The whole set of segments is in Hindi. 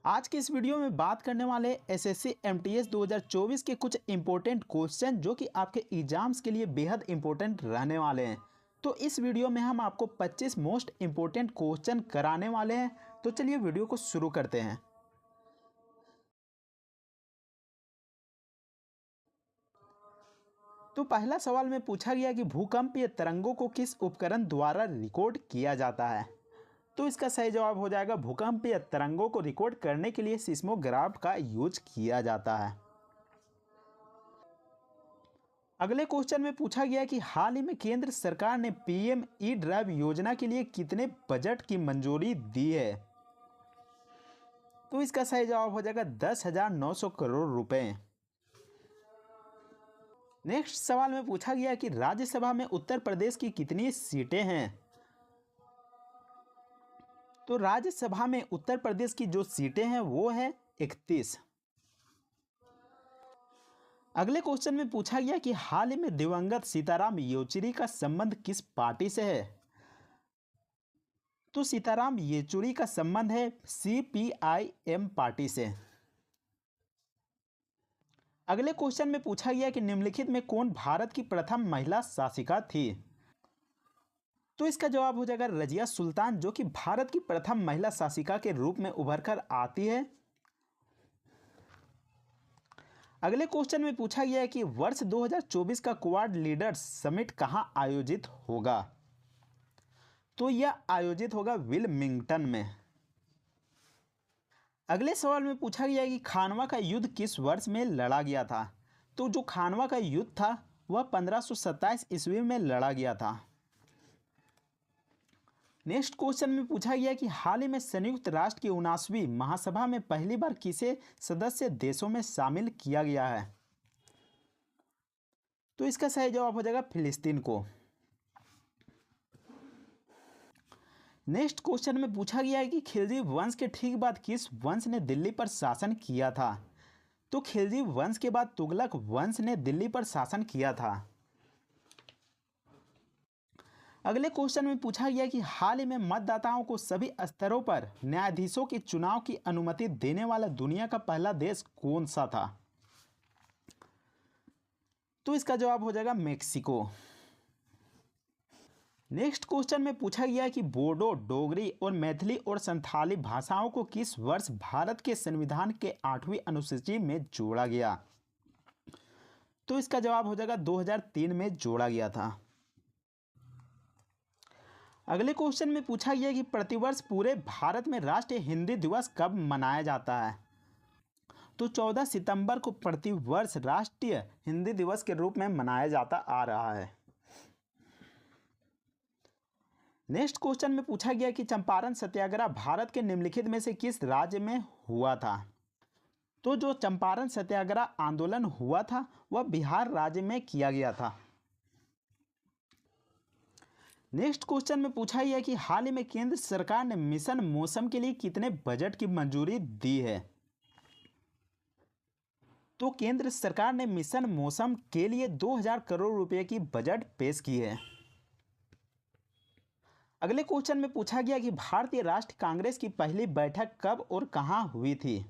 आज के इस वीडियो में बात करने वाले एसएससी एमटीएस 2024 के कुछ इंपॉर्टेंट क्वेश्चन जो कि आपके एग्जाम्स के लिए बेहद इंपॉर्टेंट रहने वाले हैं। तो इस वीडियो में हम आपको 25 मोस्ट इंपॉर्टेंट क्वेश्चन कराने वाले हैं। तो चलिए वीडियो को शुरू करते हैं। तो पहला सवाल में पूछा गया कि भूकंपीय तरंगों को किस उपकरण द्वारा रिकॉर्ड किया जाता है। तो इसका सही जवाब हो जाएगा भूकंपीय तरंगों को रिकॉर्ड करने के लिए सिस्मोग्राफ का यूज किया जाता है। अगले क्वेश्चन में पूछा गया कि हाल ही में केंद्र सरकार ने पीएम ई ड्राइव योजना के लिए कितने बजट की मंजूरी दी है। तो इसका सही जवाब हो जाएगा 10,900 करोड़ रुपए। नेक्स्ट सवाल में पूछा गया कि राज्यसभा में उत्तर प्रदेश की कितनी सीटें हैं। तो राज्यसभा में उत्तर प्रदेश की जो सीटें हैं वो है 31। अगले क्वेश्चन में पूछा गया कि हाल ही में दिवंगत सीताराम येचुरी का संबंध किस पार्टी से है। तो सीताराम येचुरी का संबंध है सीपीआईएम पार्टी से। अगले क्वेश्चन में पूछा गया कि निम्नलिखित में कौन भारत की प्रथम महिला शासिका थी। तो इसका जवाब हो जाएगा रजिया सुल्तान, जो कि भारत की प्रथम महिला शासिका के रूप में उभर कर आती है। अगले क्वेश्चन में पूछा गया है कि वर्ष 2024 का क्वाड लीडर्स समिट कहां आयोजित होगा। तो यह आयोजित होगा विलमिंगटन में। अगले सवाल में पूछा गया है कि खानवा का युद्ध किस वर्ष में लड़ा गया था। तो जो खानवा का युद्ध था वह 1527 ईस्वी में लड़ा गया था। नेक्स्ट क्वेश्चन में पूछा गया कि हाल ही में संयुक्त राष्ट्र की 79वीं महासभा में पहली बार किसे सदस्य देशों में शामिल किया गया है। तो इसका सही जवाब हो जाएगा फिलिस्तीन को। नेक्स्ट क्वेश्चन में पूछा गया है कि खिलजी वंश के ठीक बाद किस वंश ने दिल्ली पर शासन किया था। तो खिलजी वंश के बाद तुगलक वंश ने दिल्ली पर शासन किया था। अगले क्वेश्चन में पूछा गया कि हाल ही में मतदाताओं को सभी स्तरों पर न्यायाधीशों के चुनाव की अनुमति देने वाला दुनिया का पहला देश कौन सा था। तो इसका जवाब हो जाएगा मेक्सिको। नेक्स्ट क्वेश्चन में पूछा गया कि बोडो, डोगरी और मैथिली और संथाली भाषाओं को किस वर्ष भारत के संविधान के 8वीं अनुसूची में जोड़ा गया। तो इसका जवाब हो जाएगा 2003 में जोड़ा गया था। अगले क्वेश्चन में पूछा गया कि प्रतिवर्ष पूरे भारत में राष्ट्रीय हिंदी दिवस कब मनाया जाता है। तो 14 सितंबर को प्रतिवर्ष राष्ट्रीय हिंदी दिवस के रूप में मनाया जाता आ रहा है। नेक्स्ट क्वेश्चन में पूछा गया कि चंपारण सत्याग्रह भारत के निम्नलिखित में से किस राज्य में हुआ था। तो जो चंपारण सत्याग्रह आंदोलन हुआ था वह बिहार राज्य में किया गया था। नेक्स्ट क्वेश्चन में पूछा गया कि हाल ही में केंद्र सरकार ने मिशन मौसम के लिए कितने बजट की मंजूरी दी है। तो केंद्र सरकार ने मिशन मौसम के लिए 2000 करोड़ रुपए की बजट पेश की है। अगले क्वेश्चन में पूछा गया कि भारतीय राष्ट्रीय कांग्रेस की पहली बैठक कब और कहां हुई थी।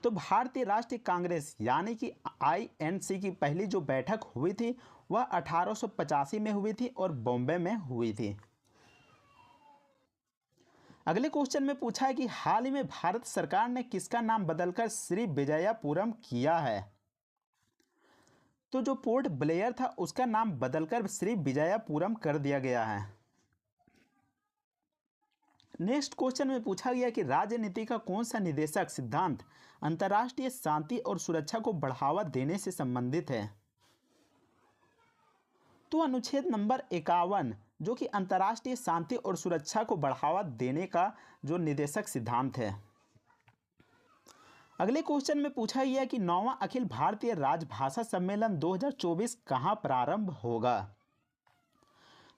तो भारतीय राष्ट्रीय कांग्रेस यानी कि आईएनसी की पहली जो बैठक हुई थी वह 1885 में हुई थी और बॉम्बे में हुई थी। अगले क्वेश्चन में पूछा है कि हाल ही में भारत सरकार ने किसका नाम बदलकर श्री विजयपुरम किया है। तो जो पोर्ट ब्लेयर था उसका नाम बदलकर श्री विजयपुरम कर दिया गया है। नेक्स्ट क्वेश्चन में पूछा गया कि राजनीति का कौन सा निदेशक सिद्धांत अंतर्राष्ट्रीय शांति और सुरक्षा को बढ़ावा देने से संबंधित है। तो अनुच्छेद नंबर 51 जो कि अंतर्राष्ट्रीय शांति और सुरक्षा को बढ़ावा देने का जो निदेशक सिद्धांत है। अगले क्वेश्चन में पूछा गया कि 9वां अखिल भारतीय राजभाषा सम्मेलन 2024 कहां प्रारंभ होगा।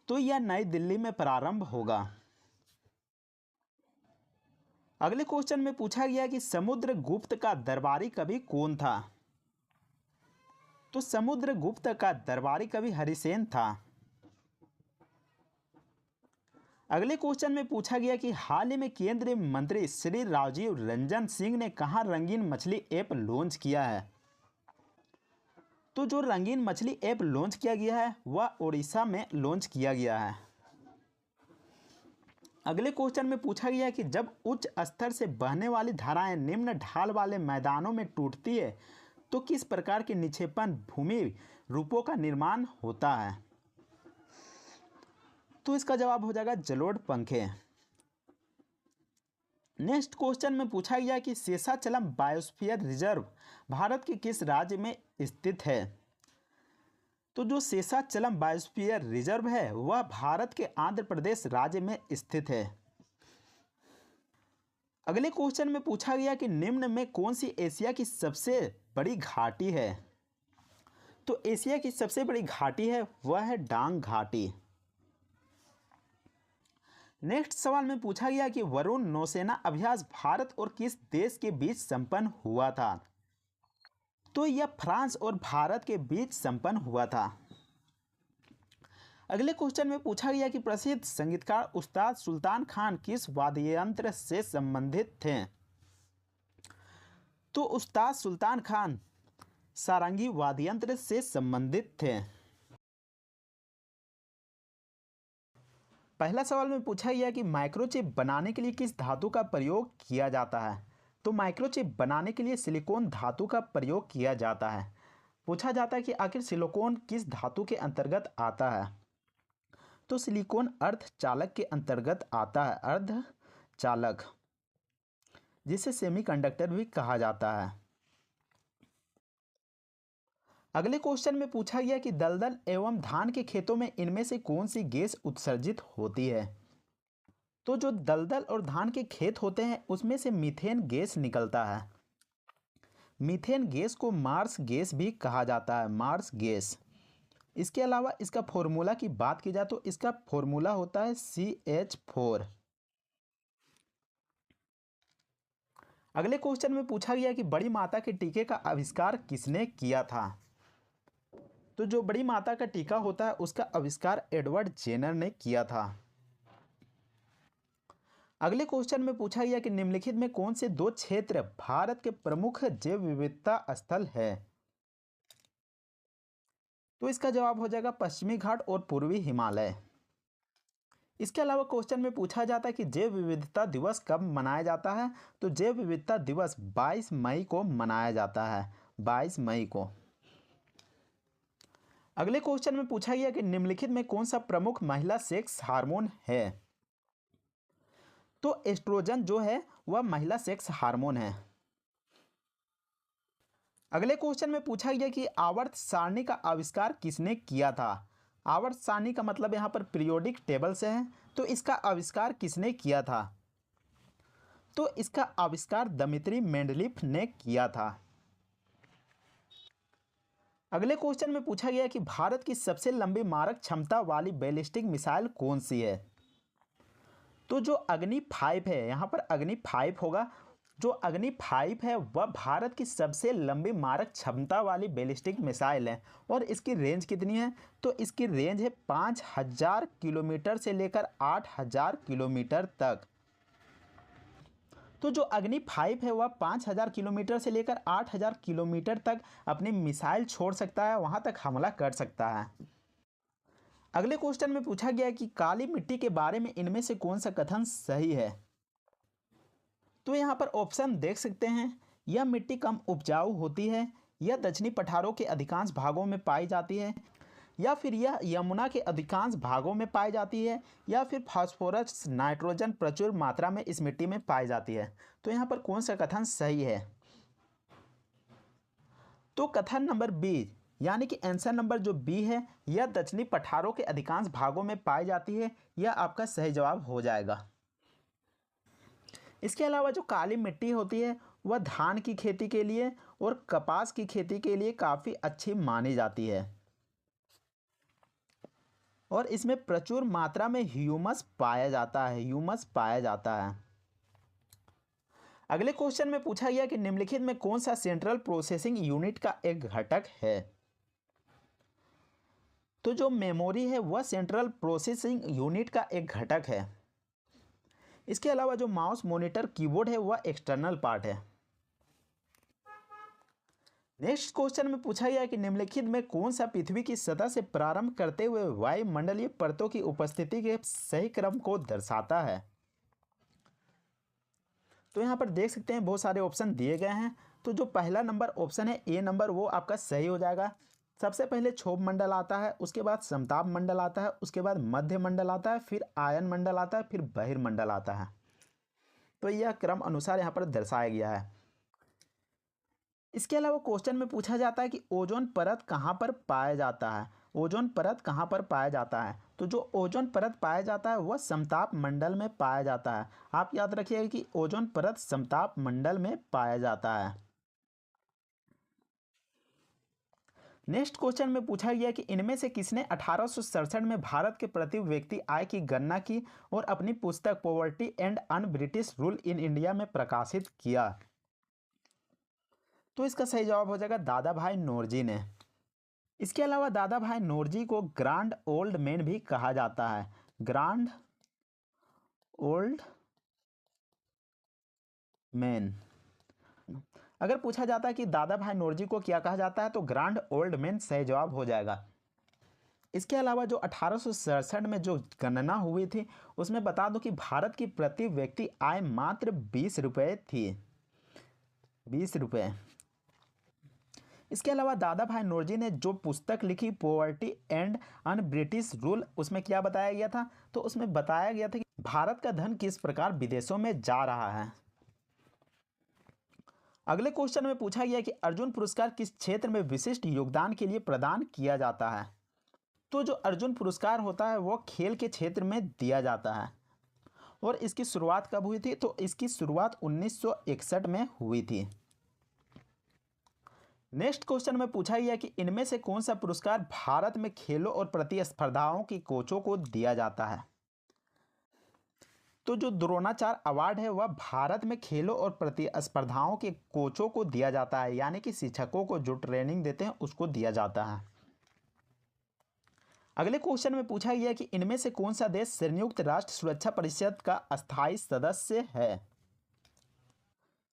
तो यह नई दिल्ली में प्रारंभ होगा। अगले क्वेश्चन में पूछा गया कि समुद्रगुप्त का दरबारी कवि कौन था। तो समुद्रगुप्त का दरबारी कवि हरिसेन था। अगले क्वेश्चन में पूछा गया कि हाल ही में केंद्रीय मंत्री श्री राजीव रंजन सिंह ने कहाँ रंगीन मछली ऐप लॉन्च किया है। तो जो रंगीन मछली ऐप लॉन्च किया गया है वह उड़ीसा में लॉन्च किया गया है। अगले क्वेश्चन में पूछा गया कि जब उच्च स्तर से बहने वाली धाराएं निम्न ढाल वाले मैदानों में टूटती है तो किस प्रकार के निक्षेपण भूमि रूपों का निर्माण होता है। तो इसका जवाब हो जाएगा जलोढ़ पंखे। नेक्स्ट क्वेश्चन में पूछा गया कि शेषाचलम बायोस्फीयर रिजर्व भारत के किस राज्य में स्थित है। तो जो शेषाचलम बायोस्फीयर रिजर्व है वह भारत के आंध्र प्रदेश राज्य में स्थित है। अगले क्वेश्चन में पूछा गया कि निम्न में कौन सी एशिया की सबसे बड़ी घाटी है। तो एशिया की सबसे बड़ी घाटी है वह है डांग घाटी। नेक्स्ट सवाल में पूछा गया कि वरुण नौसेना अभ्यास भारत और किस देश के बीच संपन्न हुआ था। तो यह फ्रांस और भारत के बीच संपन्न हुआ था। अगले क्वेश्चन में पूछा गया कि प्रसिद्ध संगीतकार उस्ताद सुल्तान खान किस वाद्ययंत्र से संबंधित थे। तो उस्ताद सुल्तान खान सारंगी वाद्ययंत्र से संबंधित थे। पहला सवाल में पूछा गया कि माइक्रोचिप बनाने के लिए किस धातु का प्रयोग किया जाता है। तो माइक्रोचिप बनाने के लिए सिलिकॉन धातु का प्रयोग किया जाता है। पूछा जाता है कि आखिर सिलिकॉन किस धातु के अंतर्गत आता है। तो सिलिकॉन अर्धचालक के अंतर्गत आता है, अर्धचालक, जिसे सेमीकंडक्टर भी कहा जाता है। अगले क्वेश्चन में पूछा गया कि दलदल एवं धान के खेतों में इनमें से कौन सी गैस उत्सर्जित होती है। तो जो दलदल और धान के खेत होते हैं उसमें से मीथेन गैस निकलता है। मीथेन गैस को मार्स गैस भी कहा जाता है, मार्स गैस। इसके अलावा इसका फॉर्मूला की बात की जाए तो इसका फॉर्मूला होता है CH4। अगले क्वेश्चन में पूछा गया कि बड़ी माता के टीके का आविष्कार किसने किया था। तो जो बड़ी माता का टीका होता है उसका आविष्कार एडवर्ड जेनर ने किया था। अगले क्वेश्चन में पूछा गया कि निम्नलिखित में कौन से दो क्षेत्र भारत के प्रमुख जैव विविधता स्थल है। तो इसका जवाब हो जाएगा पश्चिमी घाट और पूर्वी हिमालय। इसके अलावा क्वेश्चन में पूछा जाता है कि जैव विविधता दिवस कब मनाया जाता है। तो जैव विविधता दिवस 22 मई को मनाया जाता है, 22 मई को। अगले क्वेश्चन में पूछा गया कि निम्नलिखित में कौन सा प्रमुख महिला सेक्स हार्मोन है। तो एस्ट्रोजन जो है वह महिला सेक्स हार्मोन है। अगले क्वेश्चन में पूछा गया कि आवर्त सारणी का आविष्कार किसने किया था। आवर्त सारणी का मतलब यहाँ पर पीरियोडिक टेबल से है। तो इसका आविष्कार किसने किया था। तो इसका आविष्कार दमित्री मेंडलीफ ने किया था। अगले क्वेश्चन में पूछा गया कि भारत की सबसे लंबी मारक क्षमता वाली बैलिस्टिक मिसाइल कौन सी है। तो जो अग्नि 5 है, यहाँ पर अग्नि 5 होगा। जो अग्नि 5 है वह भारत की सबसे लंबी मारक क्षमता वाली बैलिस्टिक मिसाइल है। और इसकी रेंज कितनी है। तो इसकी रेंज है 5000 किलोमीटर से लेकर 8000 किलोमीटर तक। तो जो अग्नि 5 है वह 5000 किलोमीटर से लेकर 8000 किलोमीटर तक अपनी मिसाइल छोड़ सकता है, वहां तक हमला कर सकता है। अगले क्वेश्चन में पूछा गया कि काली मिट्टी के बारे में इनमें से कौन सा कथन सही है। तो यहाँ पर ऑप्शन देख सकते हैं। यह मिट्टी कम उपजाऊ होती है, यह दक्षिणी पठारों के अधिकांश भागों में पाई जाती है, या फिर यह यमुना के अधिकांश भागों में पाई जाती है, या फिर फास्फोरस नाइट्रोजन प्रचुर मात्रा में इस मिट्टी में पाई जाती है। तो यहाँ पर कौन सा कथन सही है। तो कथन नंबर बी यानी कि आंसर नंबर जो बी है, यह दक्षिणी पठारों के अधिकांश भागों में पाई जाती है, यह आपका सही जवाब हो जाएगा। इसके अलावा जो काली मिट्टी होती है वह धान की खेती के लिए और कपास की खेती के लिए काफ़ी अच्छी मानी जाती है और इसमें प्रचुर मात्रा में ह्यूमस पाया जाता है, ह्यूमस पाया जाता है। अगले क्वेश्चन में पूछा गया कि निम्नलिखित में कौन सा सेंट्रल प्रोसेसिंग यूनिट का एक घटक है। तो जो मेमोरी है वह सेंट्रल प्रोसेसिंग यूनिट का एक घटक है। इसके अलावा जो माउस मॉनिटर कीबोर्ड है वह एक्सटर्नल पार्ट है। नेक्स्ट क्वेश्चन में पूछा गया है कि निम्नलिखित में कौन सा पृथ्वी की सतह से प्रारंभ करते हुए वायुमंडलीय परतों की उपस्थिति के सही क्रम को दर्शाता है। तो यहाँ पर देख सकते हैं बहुत सारे ऑप्शन दिए गए हैं। तो जो पहला नंबर ऑप्शन है ए नंबर, वो आपका सही हो जाएगा। सबसे पहले क्षोभ मंडल आता है, उसके बाद समताप मंडल आता है, उसके बाद मध्य मंडल आता है, फिर आयन मंडल आता है, फिर बहिर्मंडल आता है। तो यह क्रम अनुसार यहाँ पर दर्शाया गया है। इसके अलावा क्वेश्चन में पूछा जाता है कि ओजोन परत कहाँ पर पाया जाता है। ओजोन परत कहाँ पर पाया जाता है? तो जो ओजोन परत पाया जाता है वह समताप मंडल में पाया जाता है। आप याद रखिएगा कि ओजोन परत समताप मंडल में पाया जाता है। नेक्स्ट क्वेश्चन में पूछा गया कि इनमें से किसने 1867 में भारत के प्रति व्यक्ति आय की गणना की और अपनी पुस्तक poverty and un British rule in India में प्रकाशित किया। तो इसका सही जवाब हो जाएगा दादा भाई नौरोजी ने। इसके अलावा दादा भाई नौरोजी को ग्रांड ओल्ड मैन भी कहा जाता है। Grand old man. अगर पूछा जाता है कि दादा भाई नौरोजी को क्या कहा जाता है तो ग्रांड ओल्ड मैन सही जवाब हो जाएगा। इसके अलावा जो 1867 में जो गणना हुई थी उसमें बता दो कि भारत की प्रति व्यक्ति आय मात्र 20 रुपये थी। 20 रुपये। इसके अलावा दादा भाई नौरोजी ने जो पुस्तक लिखी poverty and un British rule, उसमें क्या बताया गया था? तो उसमें बताया गया था कि भारत का धन किस प्रकार विदेशों में जा रहा है। अगले क्वेश्चन में पूछा गया कि अर्जुन पुरस्कार किस क्षेत्र में विशिष्ट योगदान के लिए प्रदान किया जाता है। तो जो अर्जुन पुरस्कार होता है वो खेल के क्षेत्र में दिया जाता है। और इसकी शुरुआत कब हुई थी? तो इसकी शुरुआत 1961 में हुई थी। नेक्स्ट क्वेश्चन में पूछा गया कि इनमें से कौन सा पुरस्कार भारत में खेलों और प्रतिस्पर्धाओं की कोचों को दिया जाता है। तो जो द्रोणाचार्य अवार्ड है वह भारत में खेलों और प्रतिस्पर्धाओं के कोचों को दिया जाता है, यानी कि शिक्षकों को जो ट्रेनिंग देते हैं उसको दिया जाता है। अगले क्वेश्चन में पूछा गया कि इनमें से कौन सा देश संयुक्त राष्ट्र सुरक्षा परिषद का अस्थायी सदस्य है।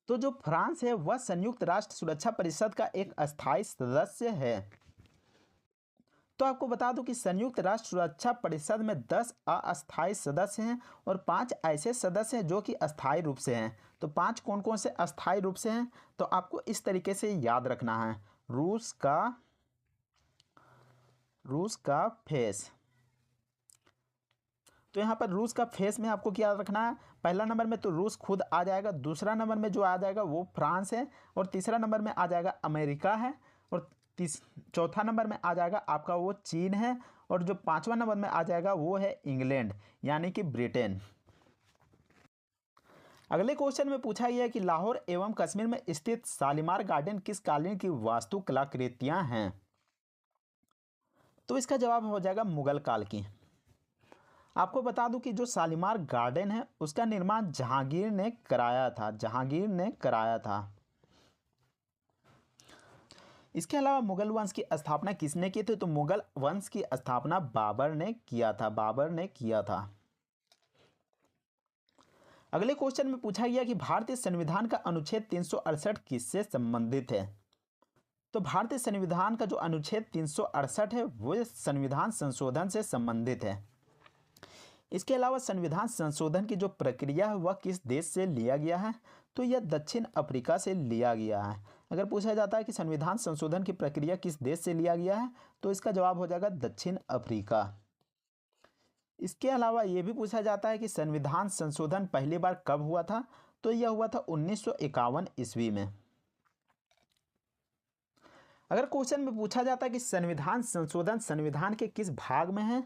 तो जो फ्रांस है वह संयुक्त राष्ट्र सुरक्षा परिषद का एक अस्थायी सदस्य है। तो आपको बता दूं कि संयुक्त राष्ट्र सुरक्षा परिषद में 10 अस्थायी सदस्य हैं और 5 ऐसे सदस्य हैं जो कि अस्थायी रूप से हैं। तो 5 कौन कौन से अस्थायी रूप से हैं? तो आपको इस तरीके से याद रखना है। रूस का फेस। तो यहाँ पर रूस का फेस में आपको क्या रखना है? पहला नंबर में तो रूस खुद आ जाएगा, दूसरा नंबर में जो आ जाएगा वो फ्रांस है, और तीसरा नंबर में आ जाएगा अमेरिका है, और चौथा नंबर में आ जाएगा आपका वो चीन है, और जो पांचवा नंबर में आ जाएगा वो है इंग्लैंड यानी कि ब्रिटेन। अगले क्वेश्चन में पूछा गया है कि लाहौर एवं कश्मीर में स्थित शालीमार गार्डन किस कालीन की वास्तु कलाकृतियां हैं। तो इसका जवाब हो जाएगा मुगल काल की। आपको बता दूं कि जो शालीमार गार्डन है उसका निर्माण जहांगीर ने कराया था। इसके अलावा मुगल वंश की स्थापना किसने की थी? तो मुगल वंश की स्थापना बाबर ने किया था। अगले क्वेश्चन में पूछा गया कि भारतीय संविधान का अनुच्छेद 368 किससे संबंधित है। तो भारतीय संविधान का जो अनुच्छेद 368 है वो संविधान संशोधन से संबंधित है। इसके अलावा संविधान संशोधन की जो प्रक्रिया है वह किस देश से लिया गया है? तो यह दक्षिण अफ्रीका से लिया गया है। अगर पूछा जाता है कि संविधान संशोधन की प्रक्रिया किस देश से लिया गया है तो इसका जवाब हो जाएगा दक्षिण अफ्रीका। इसके अलावा यह भी पूछा जाता है कि संविधान संशोधन पहली बार कब हुआ था? तो यह हुआ था 1951 ईस्वी में। अगर क्वेश्चन में पूछा जाता है कि संविधान संशोधन संविधान के किस भाग में है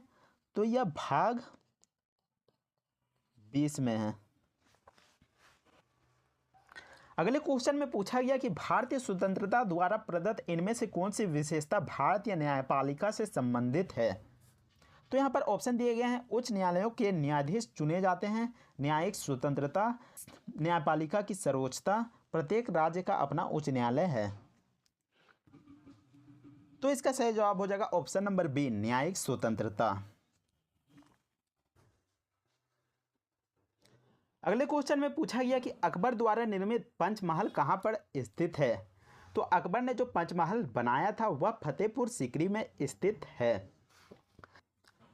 तो यह भाग 20 में है। अगले क्वेश्चन में पूछा गया कि भारतीय स्वतंत्रता द्वारा प्रदत्त इनमें से कौन सी विशेषता भारतीय न्यायपालिका से संबंधित है। तो यहाँ पर ऑप्शन दिए गए हैं। उच्च न्यायालयों के न्यायाधीश चुने जाते हैं, न्यायिक स्वतंत्रता, न्यायपालिका की सर्वोच्चता, प्रत्येक राज्य का अपना उच्च न्यायालय है। तो इसका सही जवाब हो जाएगा ऑप्शन नंबर बी, न्यायिक स्वतंत्रता। अगले क्वेश्चन में पूछा गया कि अकबर द्वारा निर्मित पंचमहल कहाँ पर स्थित है। तो अकबर ने जो पंचमहल बनाया था वह फतेहपुर सीकरी में स्थित है।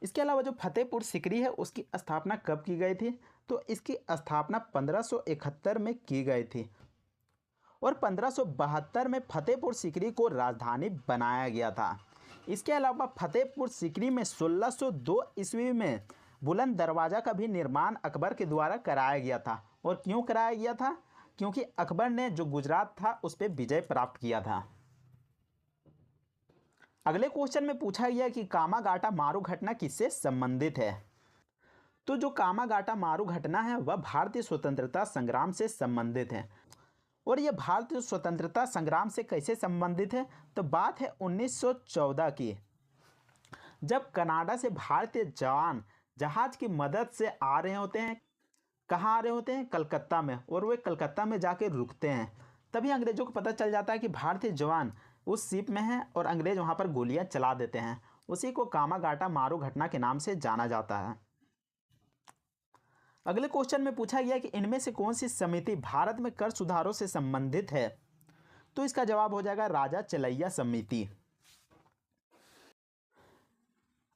इसके अलावा जो फतेहपुर सीकरी है उसकी स्थापना कब की गई थी। तो इसकी स्थापना 1571 में की गई थी और 1572 में फतेहपुर सीकरी को राजधानी बनाया गया था। इसके अलावा फतेहपुर सीकरी में 1602 ईस्वी में बुलंद दरवाज़ा का भी निर्माण अकबर के द्वारा कराया गया था। और क्यों कराया गया था? क्योंकि अकबर ने जो गुजरात था उस पर विजय प्राप्त किया था। अगले क्वेश्चन में पूछा गया कि कामागाटा मारू घटना किससे संबंधित है। तो जो कामागाटा मारू घटना है वह भारतीय स्वतंत्रता संग्राम से संबंधित है। और यह भारतीय स्वतंत्रता संग्राम से कैसे संबंधित है? तो बात है 1914 की, जब कनाडा से भारतीय जवान जहाज की मदद से आ रहे होते हैं। कहाँ आ रहे होते हैं? कलकत्ता में। और वे कलकत्ता में जाके रुकते हैं। तभी अंग्रेजों को पता चल जाता है कि भारतीय जवान उस शिप में हैं और अंग्रेज वहाँ पर गोलियाँ चला देते हैं। उसी को कामागाटा मारू घटना के नाम से जाना जाता है। अगले क्वेश्चन में पूछा गया कि इनमें से कौन सी समिति भारत में कर सुधारों से संबंधित है। तो इसका जवाब हो जाएगा राजा चलैया समिति।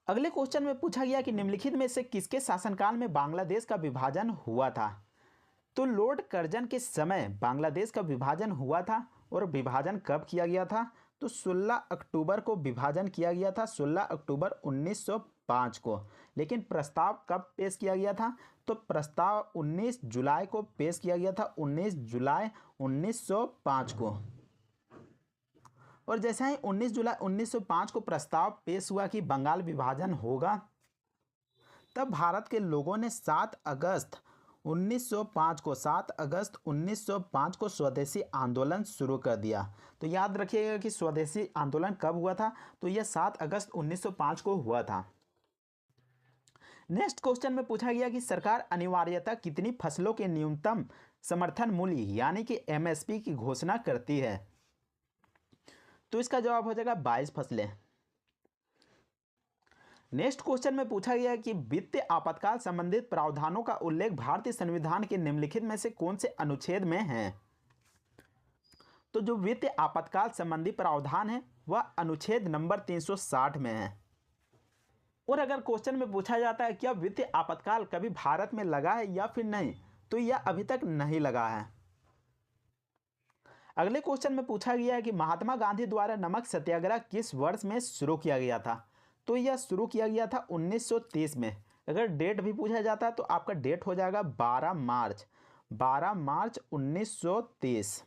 अगले क्वेश्चन में पूछा गया कि निम्नलिखित में से किसके शासनकाल में बांग्लादेश का विभाजन हुआ था। तो लॉर्ड कर्जन के समय बांग्लादेश का विभाजन हुआ था। और विभाजन कब किया गया था? तो 16 अक्टूबर को विभाजन किया गया था, 16 अक्टूबर 1905 को। लेकिन प्रस्ताव कब पेश किया गया था? तो प्रस्ताव 19 जुलाई को पेश किया गया था, 19 जुलाई 1905 को। और जैसा ही 19 जुलाई 1905 को प्रस्ताव पेश हुआ कि बंगाल विभाजन होगा, तब भारत के लोगों ने 7 अगस्त 1905 को स्वदेशी आंदोलन शुरू कर दिया। तो याद रखिएगा कि स्वदेशी आंदोलन कब हुआ था। तो यह 7 अगस्त 1905 को हुआ था। नेक्स्ट क्वेश्चन में पूछा गया कि सरकार अनिवार्यतः कितनी फसलों के न्यूनतम समर्थन मूल्य यानी कि एमएसपी की घोषणा करती है। तो इसका जवाब हो जाएगा 22 फसलें। नेक्स्ट क्वेश्चन में पूछा गया कि वित्तीय आपातकाल संबंधित प्रावधानों का उल्लेख भारतीय संविधान के निम्नलिखित में से कौन से अनुच्छेद में है। तो जो वित्तीय आपातकाल संबंधी प्रावधान है वह अनुच्छेद नंबर 360 में है। और अगर क्वेश्चन में पूछा जाता है क्या वित्तीय आपातकाल कभी भारत में लगा है या फिर नहीं, तो यह अभी तक नहीं लगा है। अगले क्वेश्चन में पूछा गया है कि महात्मा गांधी द्वारा नमक सत्याग्रह किस वर्ष में शुरू किया गया था। तो यह शुरू किया गया था 1930 में। अगर डेट भी पूछा जाता है तो आपका डेट हो जाएगा 12 मार्च 1930।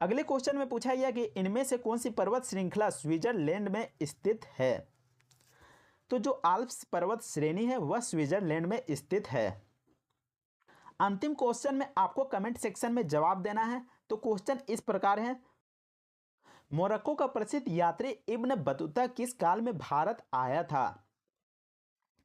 अगले क्वेश्चन में पूछा गया कि इनमें से कौन सी पर्वत श्रृंखला स्विट्जरलैंड में स्थित है। तो जो आल्प्स पर्वत श्रेणी है वह स्विट्जरलैंड में स्थित है। अंतिम क्वेश्चन में आपको कमेंट सेक्शन में जवाब देना है। तो क्वेश्चन इस प्रकार है, मोरक्को का प्रसिद्ध यात्री इब्न बतूता किस काल में भारत आया था।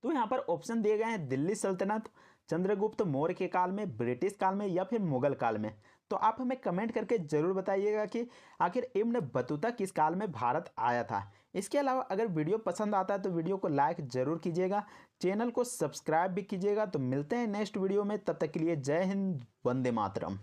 तो यहाँ पर ऑप्शन दिए गए हैं दिल्ली सल्तनत, चंद्रगुप्त मौर्य के काल में, ब्रिटिश काल में या फिर मुगल काल में। तो आप हमें कमेंट करके जरूर बताइएगा कि आखिर इब्न बतूता किस काल में भारत आया था। इसके अलावा अगर वीडियो पसंद आता है तो वीडियो को लाइक जरूर कीजिएगा, चैनल को सब्सक्राइब भी कीजिएगा। तो मिलते हैं नेक्स्ट वीडियो में, तब तक के लिए जय हिंद, वंदे मातरम।